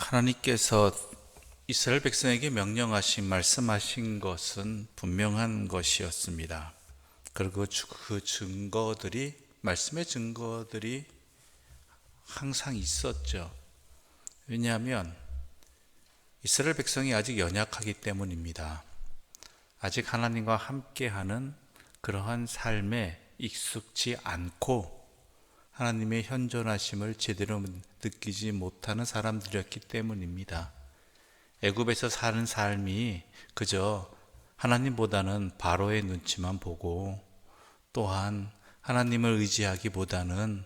하나님께서 이스라엘 백성에게 말씀하신 것은 분명한 것이었습니다. 그리고 그 증거들이, 말씀의 증거들이 항상 있었죠. 왜냐하면 이스라엘 백성이 아직 연약하기 때문입니다. 아직 하나님과 함께하는 그러한 삶에 익숙지 않고 하나님의 현존하심을 제대로 느끼지 못하는 사람들이었기 때문입니다. 애굽에서 사는 삶이 그저 하나님보다는 바로의 눈치만 보고, 또한 하나님을 의지하기보다는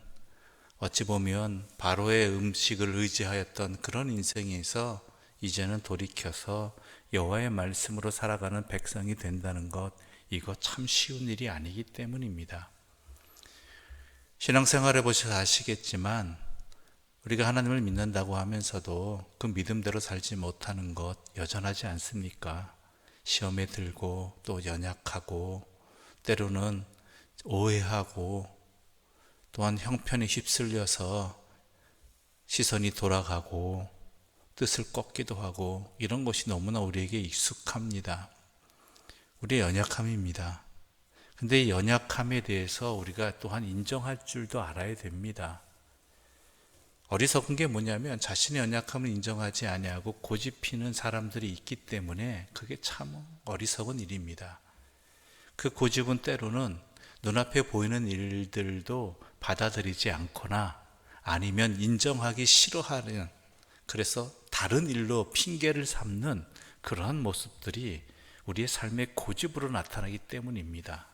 어찌 보면 바로의 음식을 의지하였던 그런 인생에서 이제는 돌이켜서 여호와의 말씀으로 살아가는 백성이 된다는 것, 이거 참 쉬운 일이 아니기 때문입니다. 신앙생활 해보셔서 아시겠지만 우리가 하나님을 믿는다고 하면서도 그 믿음대로 살지 못하는 것 여전하지 않습니까? 시험에 들고 또 연약하고 때로는 오해하고 또한 형편에 휩쓸려서 시선이 돌아가고 뜻을 꺾기도 하고, 이런 것이 너무나 우리에게 익숙합니다. 우리의 연약함입니다. 근데 이 연약함에 대해서 우리가 또한 인정할 줄도 알아야 됩니다. 어리석은 게 뭐냐면 자신의 연약함을 인정하지 아니하고 고집피는 사람들이 있기 때문에 그게 참 어리석은 일입니다. 그 고집은 때로는 눈앞에 보이는 일들도 받아들이지 않거나 아니면 인정하기 싫어하는, 그래서 다른 일로 핑계를 삼는 그러한 모습들이 우리의 삶의 고집으로 나타나기 때문입니다.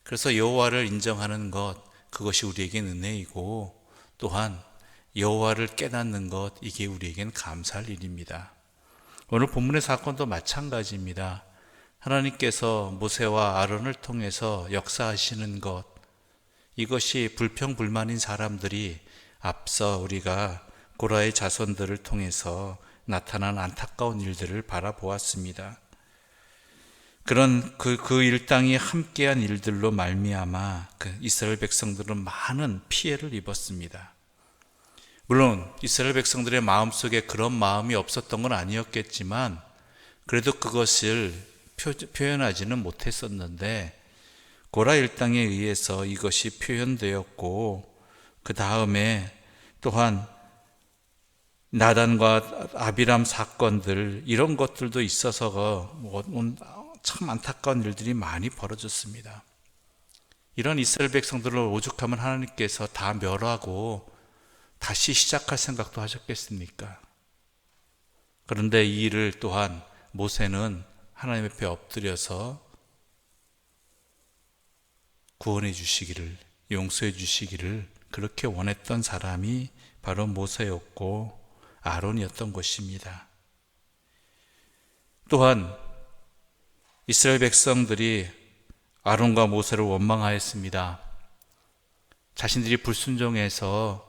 그래서 여호와를 인정하는 것, 그것이 우리에겐 은혜이고, 또한 여호와를 깨닫는 것, 이게 우리에겐 감사할 일입니다. 오늘 본문의 사건도 마찬가지입니다. 하나님께서 모세와 아론을 통해서 역사하시는 것, 이것이 불평불만인 사람들이 앞서 우리가 고라의 자손들을 통해서 나타난 안타까운 일들을 바라보았습니다. 그런 그 일당이 함께한 일들로 말미암아 그 이스라엘 백성들은 많은 피해를 입었습니다. 물론 이스라엘 백성들의 마음속에 그런 마음이 없었던 건 아니었겠지만 그래도 그것을 표현하지는 못했었는데, 고라 일당에 의해서 이것이 표현되었고, 그 다음에 또한 나단과 아비람 사건들, 이런 것들도 있어서 참 안타까운 일들이 많이 벌어졌습니다. 이런 이스라엘 백성들을 오죽하면 하나님께서 다 멸하고 다시 시작할 생각도 하셨겠습니까? 그런데 이 일을 또한 모세는 하나님 앞에 엎드려서 구원해 주시기를, 용서해 주시기를 그렇게 원했던 사람이 바로 모세였고 아론이었던 것입니다. 또한 이스라엘 백성들이 아론과 모세를 원망하였습니다. 자신들이 불순종해서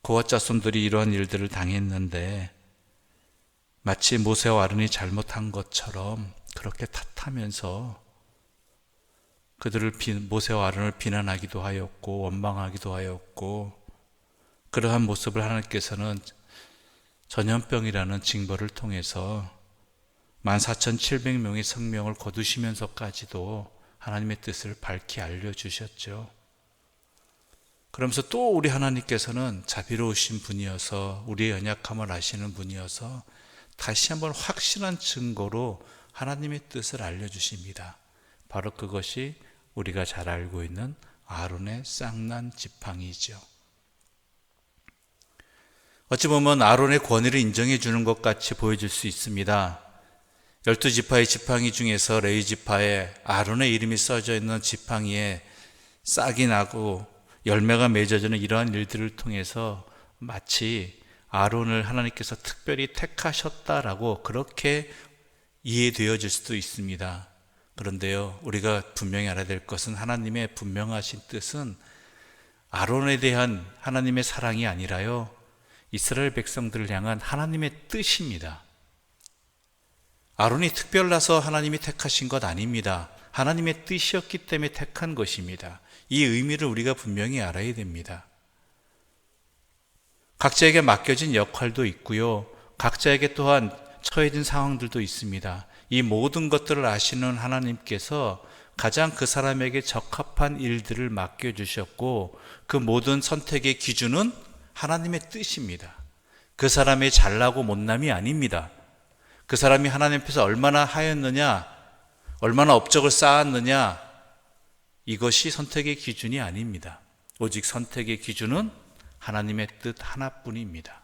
그와 자손들이 이러한 일들을 당했는데 마치 모세와 아론이 잘못한 것처럼 그렇게 탓하면서 그들을 모세와 아론을 비난하기도 하였고 원망하기도 하였고, 그러한 모습을 하나님께서는 전염병이라는 징벌을 통해서 14,700명의 생명을 거두시면서까지도 하나님의 뜻을 밝히 알려주셨죠. 그러면서 또 우리 하나님께서는 자비로우신 분이어서 우리의 연약함을 아시는 분이어서 다시 한번 확실한 증거로 하나님의 뜻을 알려주십니다. 바로 그것이 우리가 잘 알고 있는 아론의 쌍난 지팡이죠. 어찌 보면 아론의 권위를 인정해 주는 것 같이 보여질 수 있습니다. 12지파의 지팡이 중에서 레위 지파에 아론의 이름이 써져 있는 지팡이에 싹이 나고 열매가 맺어지는 이러한 일들을 통해서 마치 아론을 하나님께서 특별히 택하셨다라고 그렇게 이해되어질 수도 있습니다. 그런데요, 우리가 분명히 알아야 될 것은 하나님의 분명하신 뜻은 아론에 대한 하나님의 사랑이 아니라요, 이스라엘 백성들을 향한 하나님의 뜻입니다. 아론이 특별나서 하나님이 택하신 것 아닙니다. 하나님의 뜻이었기 때문에 택한 것입니다. 이 의미를 우리가 분명히 알아야 됩니다. 각자에게 맡겨진 역할도 있고요. 각자에게 또한 처해진 상황들도 있습니다. 이 모든 것들을 아시는 하나님께서 가장 그 사람에게 적합한 일들을 맡겨주셨고, 그 모든 선택의 기준은 하나님의 뜻입니다. 그 사람의 잘나고 못남이 아닙니다. 그 사람이 하나님 앞에서 얼마나 하였느냐, 얼마나 업적을 쌓았느냐, 이것이 선택의 기준이 아닙니다. 오직 선택의 기준은 하나님의 뜻 하나뿐입니다.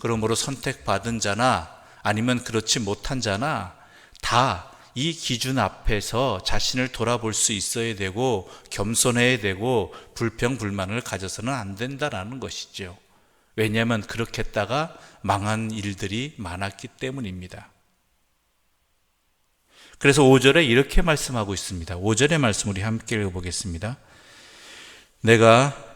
그러므로 선택받은 자나 아니면 그렇지 못한 자나 다 이 기준 앞에서 자신을 돌아볼 수 있어야 되고, 겸손해야 되고, 불평불만을 가져서는 안 된다라는 것이죠. 왜냐하면 그렇게 했다가 망한 일들이 많았기 때문입니다. 그래서 5절에 이렇게 말씀하고 있습니다. 5절의 말씀 우리 함께 읽어보겠습니다. 내가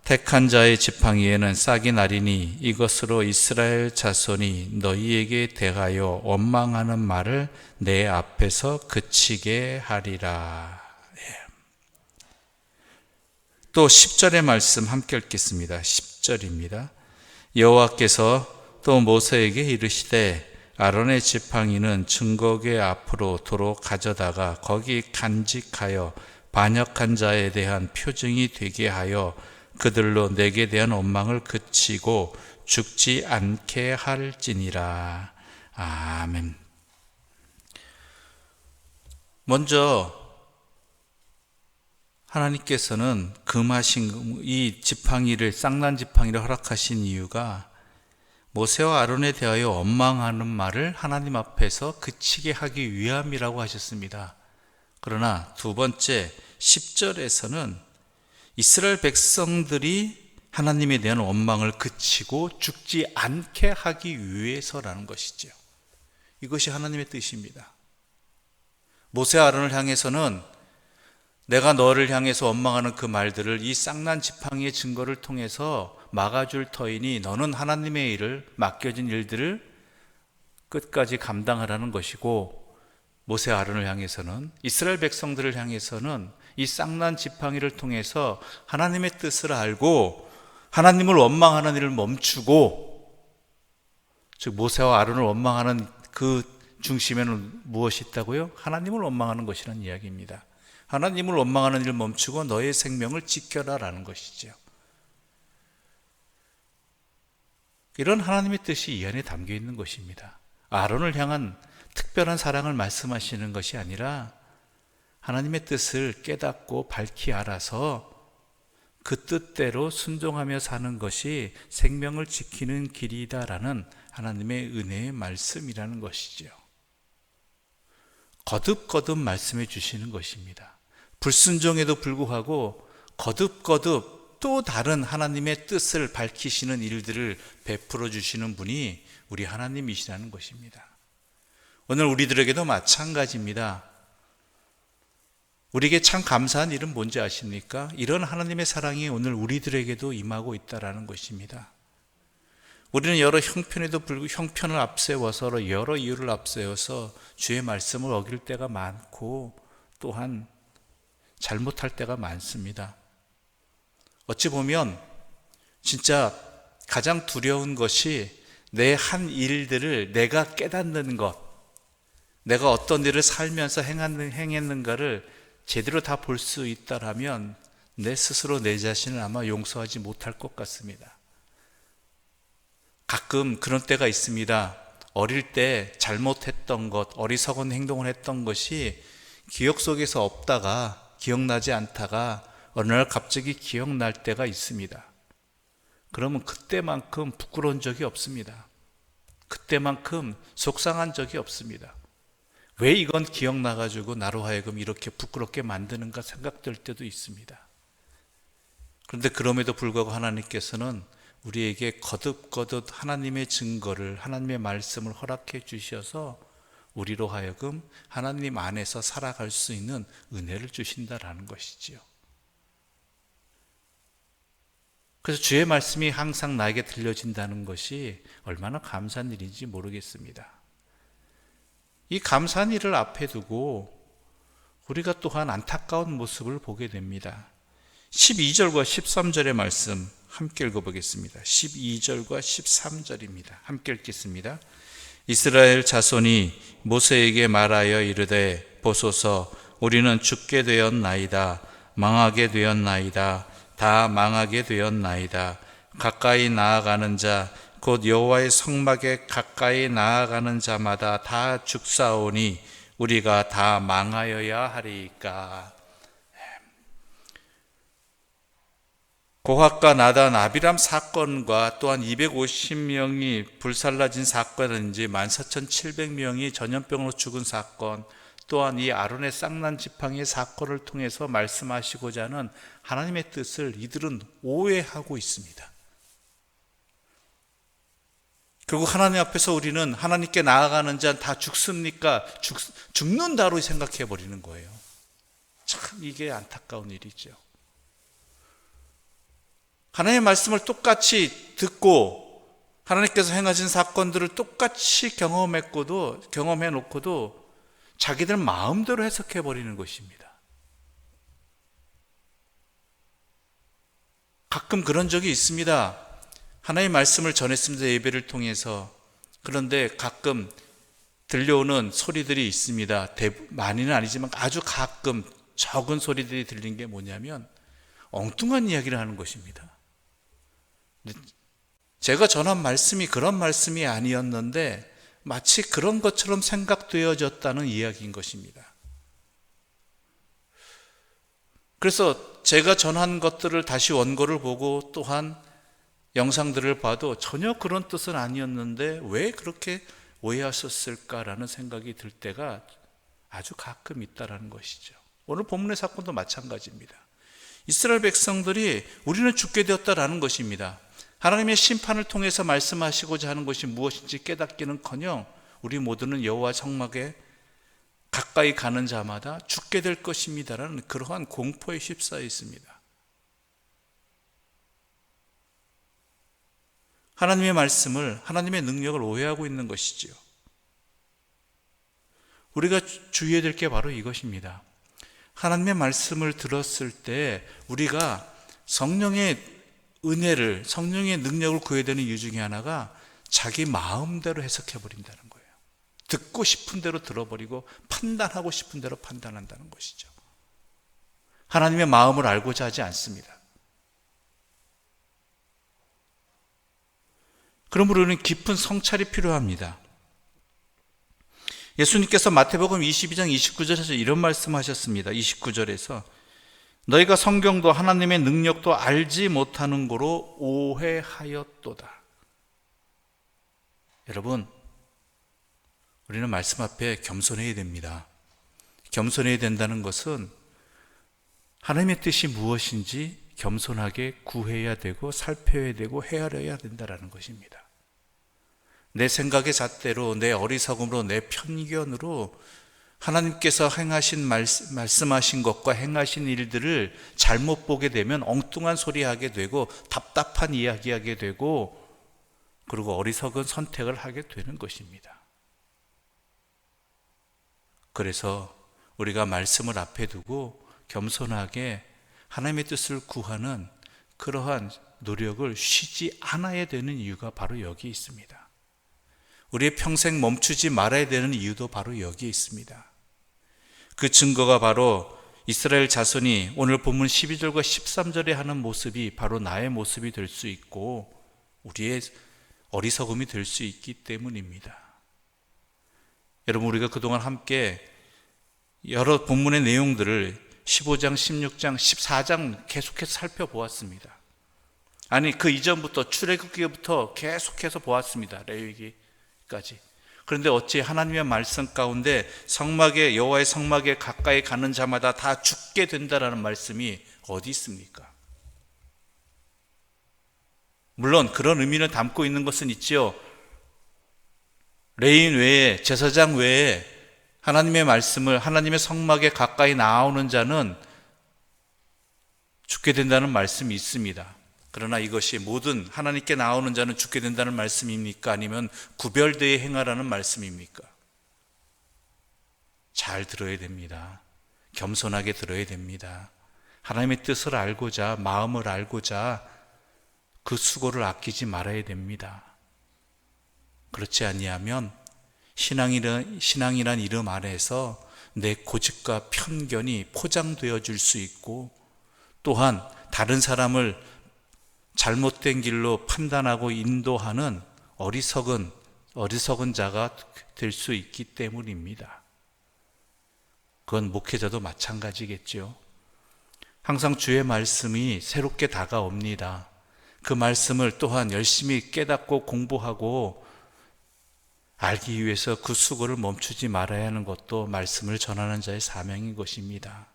택한 자의 지팡이에는 싹이 나리니 이것으로 이스라엘 자손이 너희에게 대하여 원망하는 말을 내 앞에서 그치게 하리라. 또 10절의 말씀 함께 읽겠습니다. 10절입니다. 여호와께서 또 모세에게 이르시되 아론의 지팡이는 증거궤 앞으로 도로 가져다가 거기 간직하여 반역한 자에 대한 표징이 되게 하여 그들로 내게 대한 원망을 그치고 죽지 않게 할지니라. 아멘. 먼저 하나님께서는 금하신 이 지팡이를, 쌍난 지팡이를 허락하신 이유가 모세와 아론에 대하여 원망하는 말을 하나님 앞에서 그치게 하기 위함이라고 하셨습니다. 그러나 두 번째 10절에서는 이스라엘 백성들이 하나님에 대한 원망을 그치고 죽지 않게 하기 위해서라는 것이죠. 이것이 하나님의 뜻입니다. 모세와 아론을 향해서는 내가 너를 향해서 원망하는 그 말들을 이 쌍난 지팡이의 증거를 통해서 막아줄 터이니 너는 하나님의 일을, 맡겨진 일들을 끝까지 감당하라는 것이고, 모세와 아론을 향해서는, 이스라엘 백성들을 향해서는 이 쌍난 지팡이를 통해서 하나님의 뜻을 알고 하나님을 원망하는 일을 멈추고, 즉 모세와 아론을 원망하는 그 중심에는 무엇이 있다고요? 하나님을 원망하는 것이라는 이야기입니다. 하나님을 원망하는 일을 멈추고 너의 생명을 지켜라라는 것이죠. 이런 하나님의 뜻이 이 안에 담겨 있는 것입니다. 아론을 향한 특별한 사랑을 말씀하시는 것이 아니라 하나님의 뜻을 깨닫고 밝히 알아서 그 뜻대로 순종하며 사는 것이 생명을 지키는 길이다라는 하나님의 은혜의 말씀이라는 것이죠. 거듭거듭 말씀해 주시는 것입니다. 불순종에도 불구하고 거듭거듭 또 다른 하나님의 뜻을 밝히시는 일들을 베풀어 주시는 분이 우리 하나님이시라는 것입니다. 오늘 우리들에게도 마찬가지입니다. 우리에게 참 감사한 일은 뭔지 아십니까? 이런 하나님의 사랑이 오늘 우리들에게도 임하고 있다는 것입니다. 우리는 여러 형편을 앞세워서, 여러 이유를 앞세워서 주의 말씀을 어길 때가 많고 또한 잘못할 때가 많습니다. 어찌 보면 진짜 가장 두려운 것이 내 한 일들을 내가 깨닫는 것, 내가 어떤 일을 살면서 행했는가를 제대로 다 볼 수 있다라면 내 스스로 내 자신을 아마 용서하지 못할 것 같습니다. 가끔 그런 때가 있습니다. 어릴 때 잘못했던 것, 어리석은 행동을 했던 것이 기억 속에서 없다가, 기억나지 않다가 어느 날 갑자기 기억날 때가 있습니다. 그러면 그때만큼 부끄러운 적이 없습니다. 그때만큼 속상한 적이 없습니다. 왜 이건 기억나가지고 나로 하여금 이렇게 부끄럽게 만드는가 생각될 때도 있습니다. 그런데 그럼에도 불구하고 하나님께서는 우리에게 거듭거듭 하나님의 증거를, 하나님의 말씀을 허락해 주셔서 우리로 하여금 하나님 안에서 살아갈 수 있는 은혜를 주신다라는 것이지요. 그래서 주의 말씀이 항상 나에게 들려진다는 것이 얼마나 감사한 일인지 모르겠습니다. 이 감사한 일을 앞에 두고 우리가 또한 안타까운 모습을 보게 됩니다. 12절과 13절의 말씀 함께 읽어보겠습니다. 12절과 13절입니다. 함께 읽겠습니다. 이스라엘 자손이 모세에게 말하여 이르되 보소서 우리는 죽게 되었나이다. 망하게 되었나이다. 다 망하게 되었나이다. 가까이 나아가는 자 곧 여호와의 성막에 가까이 나아가는 자마다 다 죽사오니 우리가 다 망하여야 하리이까. 고핫과 나단, 아비람 사건과 또한 250명이 불살라진 사건인지 14,700명이 전염병으로 죽은 사건, 또한 이 아론의 쌍난 지팡이의 사건을 통해서 말씀하시고자 하는 하나님의 뜻을 이들은 오해하고 있습니다. 결국 하나님 앞에서 우리는 하나님께 나아가는 자 다 죽습니까? 죽는다로 생각해 버리는 거예요. 참 이게 안타까운 일이죠. 하나님의 말씀을 똑같이 듣고 하나님께서 행하신 사건들을 똑같이 경험해 놓고도 자기들 마음대로 해석해 버리는 것입니다. 가끔 그런 적이 있습니다. 하나님의 말씀을 전했습니다. 예배를 통해서. 그런데 가끔 들려오는 소리들이 있습니다. 많이는 아니지만 아주 가끔 적은 소리들이 들린 게 뭐냐면 엉뚱한 이야기를 하는 것입니다. 제가 전한 말씀이 그런 말씀이 아니었는데 마치 그런 것처럼 생각되어졌다는 이야기인 것입니다. 그래서 제가 전한 것들을 다시 원고를 보고 또한 영상들을 봐도 전혀 그런 뜻은 아니었는데 왜 그렇게 오해하셨을까라는 생각이 들 때가 아주 가끔 있다라는 것이죠. 오늘 본문의 사건도 마찬가지입니다. 이스라엘 백성들이 우리는 죽게 되었다라는 것입니다. 하나님의 심판을 통해서 말씀하시고자 하는 것이 무엇인지 깨닫기는커녕 우리 모두는 여호와 성막에 가까이 가는 자마다 죽게 될 것입니다라는 그러한 공포에 휩싸여 있습니다. 하나님의 말씀을, 하나님의 능력을 오해하고 있는 것이지요. 우리가 주의해야 될 게 바로 이것입니다. 하나님의 말씀을 들었을 때 우리가 성령의 은혜를, 성령의 능력을 구해야 되는 이유 중에 하나가 자기 마음대로 해석해버린다는 거예요. 듣고 싶은 대로 들어버리고 판단하고 싶은 대로 판단한다는 것이죠. 하나님의 마음을 알고자 하지 않습니다. 그러므로 우리는 깊은 성찰이 필요합니다. 예수님께서 마태복음 22장 29절에서 이런 말씀하셨습니다. 29절에서 너희가 성경도 하나님의 능력도 알지 못하는 거로 오해하였도다. 여러분, 우리는 말씀 앞에 겸손해야 됩니다. 겸손해야 된다는 것은 하나님의 뜻이 무엇인지 겸손하게 구해야 되고 살펴야 되고 헤아려야 된다는 것입니다. 내 생각의 잣대로, 내 어리석음으로, 내 편견으로 하나님께서 행하신 말씀하신 것과 행하신 일들을 잘못 보게 되면 엉뚱한 소리 하게 되고 답답한 이야기하게 되고 그리고 어리석은 선택을 하게 되는 것입니다. 그래서 우리가 말씀을 앞에 두고 겸손하게 하나님의 뜻을 구하는 그러한 노력을 쉬지 않아야 되는 이유가 바로 여기 있습니다. 우리의 평생 멈추지 말아야 되는 이유도 바로 여기에 있습니다. 그 증거가 바로 이스라엘 자손이 오늘 본문 12절과 13절에 하는 모습이 바로 나의 모습이 될 수 있고 우리의 어리석음이 될 수 있기 때문입니다. 여러분, 우리가 그동안 함께 여러 본문의 내용들을 15장, 16장, 14장 계속해서 살펴보았습니다. 아니, 그 이전부터 출애굽기부터 계속해서 보았습니다. 레위기까지. 그런데 어찌 하나님의 말씀 가운데 성막에, 여호와의 성막에 가까이 가는 자마다 다 죽게 된다라는 말씀이 어디 있습니까? 물론 그런 의미를 담고 있는 것은 있지요. 레위인 외에, 제사장 외에 하나님의 말씀을, 하나님의 성막에 가까이 나오는 자는 죽게 된다는 말씀이 있습니다. 그러나 이것이 모든 하나님께 나오는 자는 죽게 된다는 말씀입니까? 아니면 구별되어 행하라는 말씀입니까? 잘 들어야 됩니다. 겸손하게 들어야 됩니다. 하나님의 뜻을 알고자, 마음을 알고자 그 수고를 아끼지 말아야 됩니다. 그렇지 아니하면 신앙이란 이름 아래에서 내 고집과 편견이 포장되어 줄 수 있고, 또한 다른 사람을 잘못된 길로 판단하고 인도하는 어리석은 자가 될 수 있기 때문입니다. 그건 목회자도 마찬가지겠죠. 항상 주의 말씀이 새롭게 다가옵니다. 그 말씀을 또한 열심히 깨닫고 공부하고 알기 위해서 그 수고를 멈추지 말아야 하는 것도 말씀을 전하는 자의 사명인 것입니다.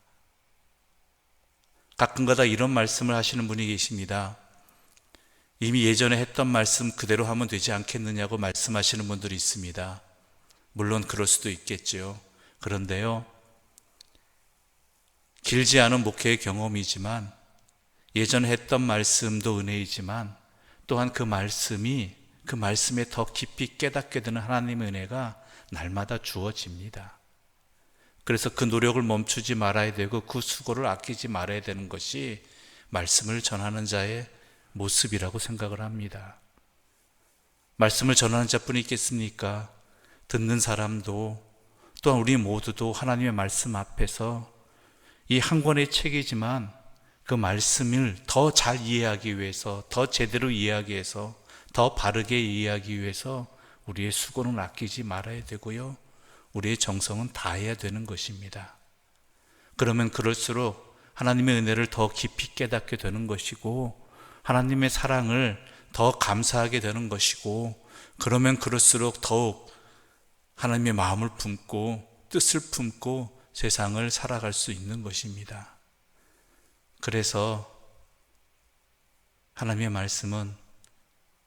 가끔가다 이런 말씀을 하시는 분이 계십니다. 이미 예전에 했던 말씀 그대로 하면 되지 않겠느냐고 말씀하시는 분들이 있습니다. 물론 그럴 수도 있겠죠. 그런데요, 길지 않은 목회의 경험이지만, 예전에 했던 말씀도 은혜이지만, 또한 그 말씀에 더 깊이 깨닫게 되는 하나님의 은혜가 날마다 주어집니다. 그래서 그 노력을 멈추지 말아야 되고 그 수고를 아끼지 말아야 되는 것이 말씀을 전하는 자의 모습이라고 생각을 합니다. 말씀을 전하는 자뿐이 있겠습니까? 듣는 사람도, 또한 우리 모두도 하나님의 말씀 앞에서 이 한 권의 책이지만 그 말씀을 더 잘 이해하기 위해서, 더 제대로 이해하기 위해서, 더 바르게 이해하기 위해서 우리의 수고는 아끼지 말아야 되고요, 우리의 정성은 다해야 되는 것입니다. 그러면 그럴수록 하나님의 은혜를 더 깊이 깨닫게 되는 것이고, 하나님의 사랑을 더 감사하게 되는 것이고, 그러면 그럴수록 더욱 하나님의 마음을 품고 뜻을 품고 세상을 살아갈 수 있는 것입니다. 그래서 하나님의 말씀은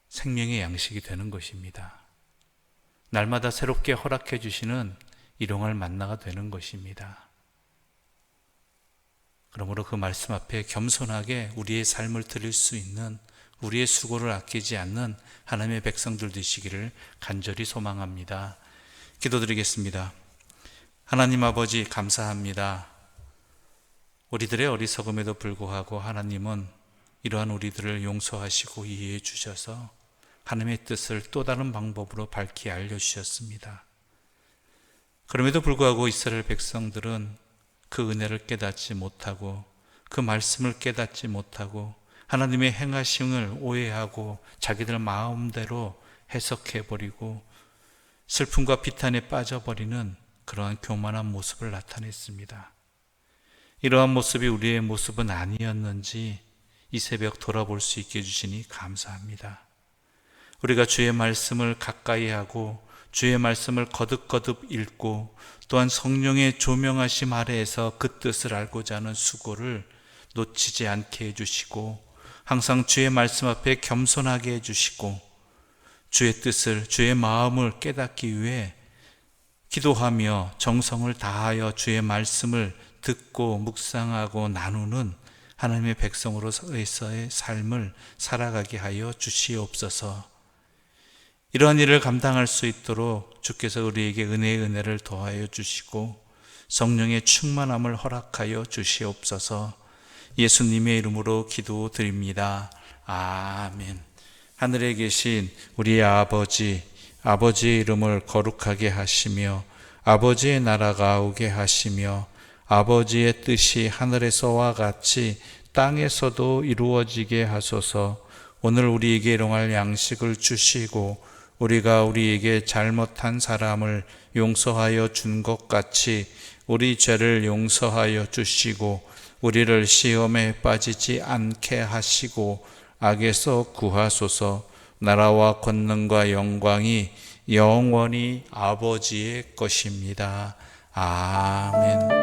생명의 양식이 되는 것입니다. 날마다 새롭게 허락해 주시는 일용할 만나가 되는 것입니다. 그러므로 그 말씀 앞에 겸손하게 우리의 삶을 드릴 수 있는, 우리의 수고를 아끼지 않는 하나님의 백성들 되시기를 간절히 소망합니다. 기도드리겠습니다. 하나님 아버지, 감사합니다. 우리들의 어리석음에도 불구하고 하나님은 이러한 우리들을 용서하시고 이해해 주셔서 하나님의 뜻을 또 다른 방법으로 밝히 알려주셨습니다. 그럼에도 불구하고 이스라엘 백성들은 그 은혜를 깨닫지 못하고, 그 말씀을 깨닫지 못하고, 하나님의 행하심을 오해하고 자기들 마음대로 해석해버리고 슬픔과 비탄에 빠져버리는 그러한 교만한 모습을 나타냈습니다. 이러한 모습이 우리의 모습은 아니었는지 이 새벽 돌아볼 수 있게 해주시니 감사합니다. 우리가 주의 말씀을 가까이 하고 주의 말씀을 거듭거듭 읽고, 또한 성령의 조명하심 아래에서 그 뜻을 알고자 하는 수고를 놓치지 않게 해주시고, 항상 주의 말씀 앞에 겸손하게 해주시고, 주의 뜻을, 주의 마음을 깨닫기 위해 기도하며 정성을 다하여 주의 말씀을 듣고 묵상하고 나누는 하나님의 백성으로서의 삶을 살아가게 하여 주시옵소서. 이러한 일을 감당할 수 있도록 주께서 우리에게 은혜의 은혜를 더하여 주시고 성령의 충만함을 허락하여 주시옵소서. 예수님의 이름으로 기도드립니다. 아멘. 하늘에 계신 우리 아버지의 이름을 거룩하게 하시며 아버지의 나라가 오게 하시며 아버지의 뜻이 하늘에서와 같이 땅에서도 이루어지게 하소서. 오늘 우리에게 일용할 양식을 주시고 우리가 우리에게 잘못한 사람을 용서하여 준 것 같이 우리 죄를 용서하여 주시고 우리를 시험에 빠지지 않게 하시고 악에서 구하소서. 나라와 권능과 영광이 영원히 아버지의 것입니다. 아멘.